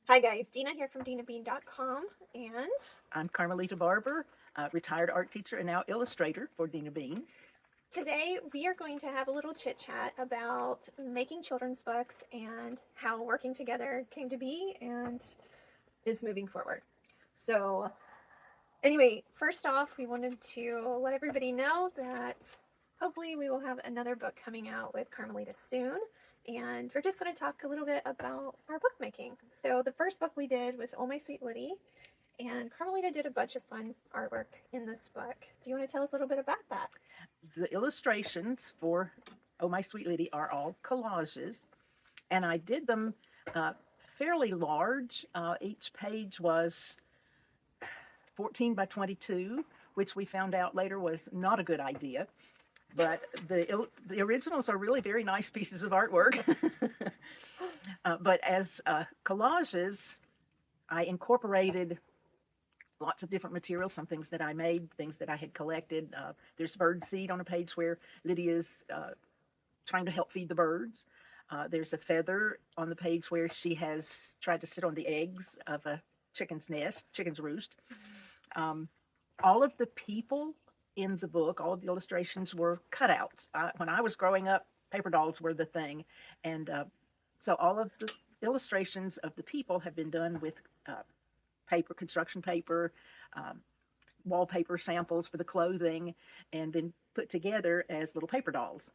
Hi guys, Deana here from DeanaBean.com, and I'm Carmalitta Barbour, retired art teacher and now illustrator for Deana Bean. today we are going to have a little chit chat about making children's books and how working together came to be and is moving forward. So, anyway, first off, we wanted to let everybody know that hopefully we will have another book coming out with Carmelita soon. And we're just going to talk a little bit about our bookmaking. So, the first book we did was Oh My Sweet Lidy. And Carmelita did a bunch of fun artwork in this book. Do you want to tell us a little bit about that? The illustrations for Oh My Sweet Lady are all collages, and I did them uh, fairly large. Each page was 14 by 22, which we found out later was not a good idea. But the originals are really very nice pieces of artwork. But as collages, I incorporated lots of different materials, some things that I made, things that I had collected. There's bird seed on a page where Lydia's trying to help feed the birds. There's a feather on the page where she has tried to sit on the eggs of a chicken's roost. Um, all of the people in the book, all of the illustrations were cutouts. When I was growing up, paper dolls were the thing. And so all of the illustrations of the people have been done with paper, construction paper, um, wallpaper samples for the clothing, and then put together as little paper dolls.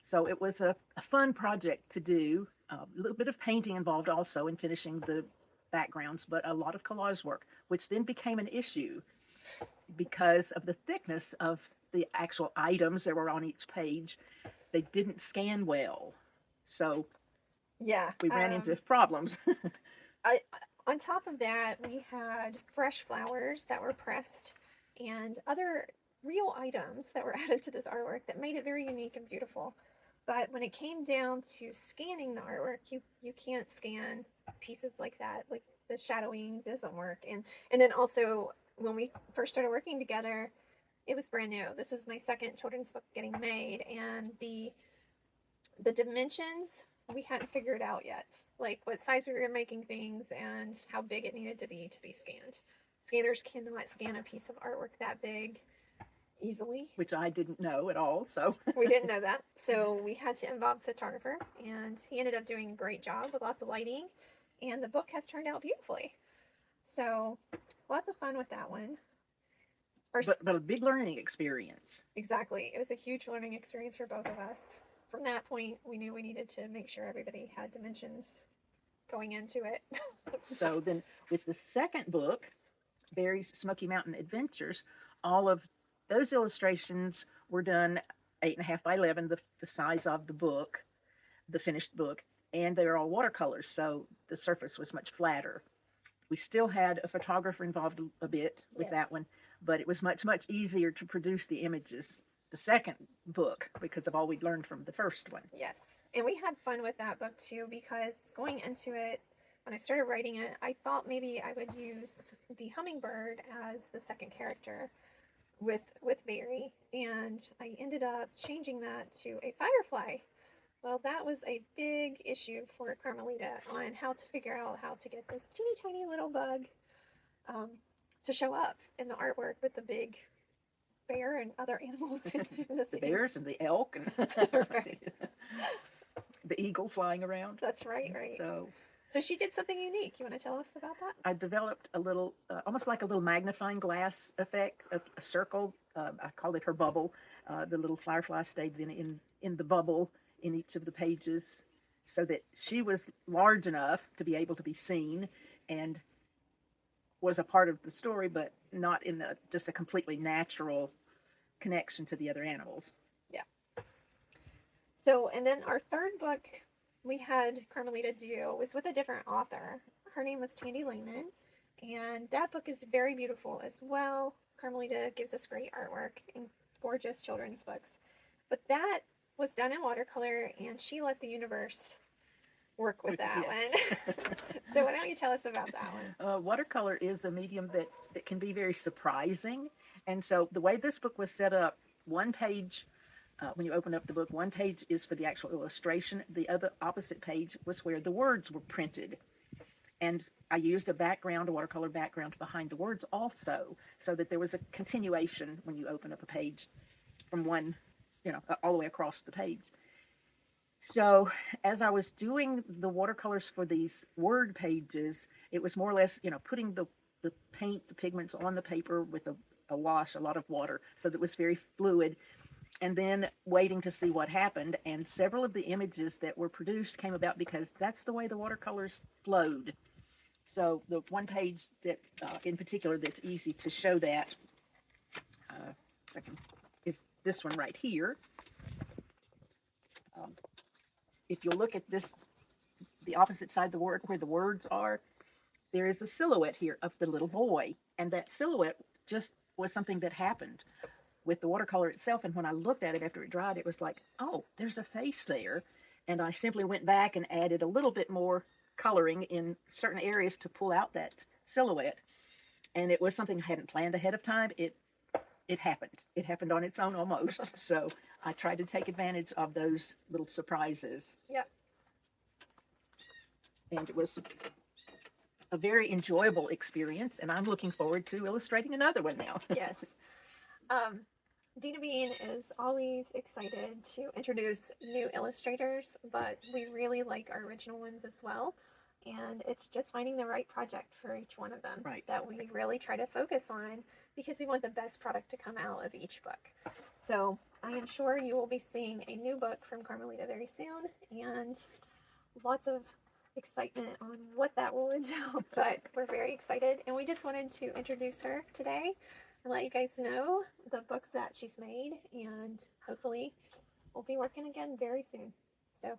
So it was a fun project to do. A little bit of painting involved also in finishing the backgrounds, but a lot of collage work, which then became an issue because of the thickness of the actual items that were on each page. They didn't scan well. So Yeah. we ran into problems. I, on top of that, we had fresh flowers that were pressed and other real items that were added to this artwork that made it very unique and beautiful. But when it came down to scanning the artwork, you can't scan pieces like that. Like the shadowing doesn't work. And then also when we first started working together, it was brand new. This was my second children's book getting made, and the dimensions we hadn't figured out yet, like what size we were making things and how big it needed to be scanned. Scanners cannot scan a piece of artwork that big easily. Which I didn't know at all. So We didn't know that, so we had to involve a photographer, and he ended up doing a great job with lots of lighting, and the book has turned out beautifully. So lots of fun with that one. but a big learning experience. Exactly, it was a huge learning experience for both of us. From that point, we knew we needed to make sure everybody had dimensions going into it. So then, with the second book, Barry's Smoky Mountain Adventures, all of those illustrations were done 8.5 by 11, the size of the book, the finished book, and they are all watercolors, so the surface was much flatter. We still had a photographer involved a bit with Yes. that one, but it was much easier to produce the images the second book because of all we'd learned from the first one. Yes. And we had fun with that book too, because going into it, when I started writing it, I thought maybe I would use the hummingbird as the second character with Barry, and I ended up changing that to a firefly. Well, that was a big issue for Carmelita on how to figure out how to get this teeny tiny little bug um, to show up in the artwork with the big bear and other animals in the The scene. bears and the elk and Right. the eagle flying around. That's right, right. So So she did something unique. You want to tell us about that? I developed a little, almost like a little magnifying glass effect, a circle. I called it her bubble. The little firefly stayed in the bubble in each of the pages, so that she was large enough to be able to be seen and was a part of the story, but not in just a completely natural connection to the other animals. Yeah. So, and then our third book we had Carmelita do was with a different author. Her name was Tandy Lehman, and that book is very beautiful as well. Carmelita gives us great artwork and gorgeous children's books. But that was done in watercolor, and she let the universe work with that Yes. one. So, why don't you tell us about that one? Watercolor is a medium that can be very surprising. And so the way this book was set up, one page, when you open up the book, one page is for the actual illustration. The other opposite page was where the words were printed. And I used a background, a watercolor background behind the words also, so that there was a continuation when you open up a page from one, all the way across the page. So as I was doing the watercolors for these word pages, it was more or less, putting the paint, the pigments on the paper with a wash, a lot of water, so that it was very fluid, and then waiting to see what happened. And several of the images that were produced came about because that's the way the watercolors flowed. So the one page that, in particular, that's easy to show that, is this one right here. If you look at this, the opposite side of the word where the words are, there is a silhouette here of the little boy. And that silhouette just was something that happened with the watercolor itself. And when I looked at it after it dried, it was like, oh, there's a face there. And I simply went back and added a little bit more coloring in certain areas to pull out that silhouette. And it was something I hadn't planned ahead of time. It happened. It happened on its own almost. So I tried to take advantage of those little surprises. Yep. And it was a very enjoyable experience, and I'm looking forward to illustrating another one now. Yes. Deana Bean is always excited to introduce new illustrators, but we really like our original ones as well. And it's just finding the right project for each one of them that we really try to focus on, because we want the best product to come out of each book. So I am sure you will be seeing a new book from Carmalitta very soon, and lots of excitement on what that will entail. But we're very excited, and we just wanted to introduce her today and let you guys know the books that she's made, and hopefully we'll be working again very soon. So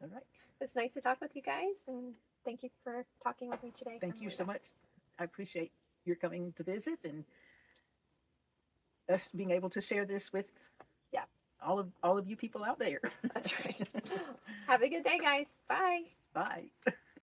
it's nice to talk with you guys, and thank you for talking with me today. Thank you so much. I appreciate your coming to visit and us being able to share this with all of you people out there. That's right. Have a good day, guys. Bye. Bye.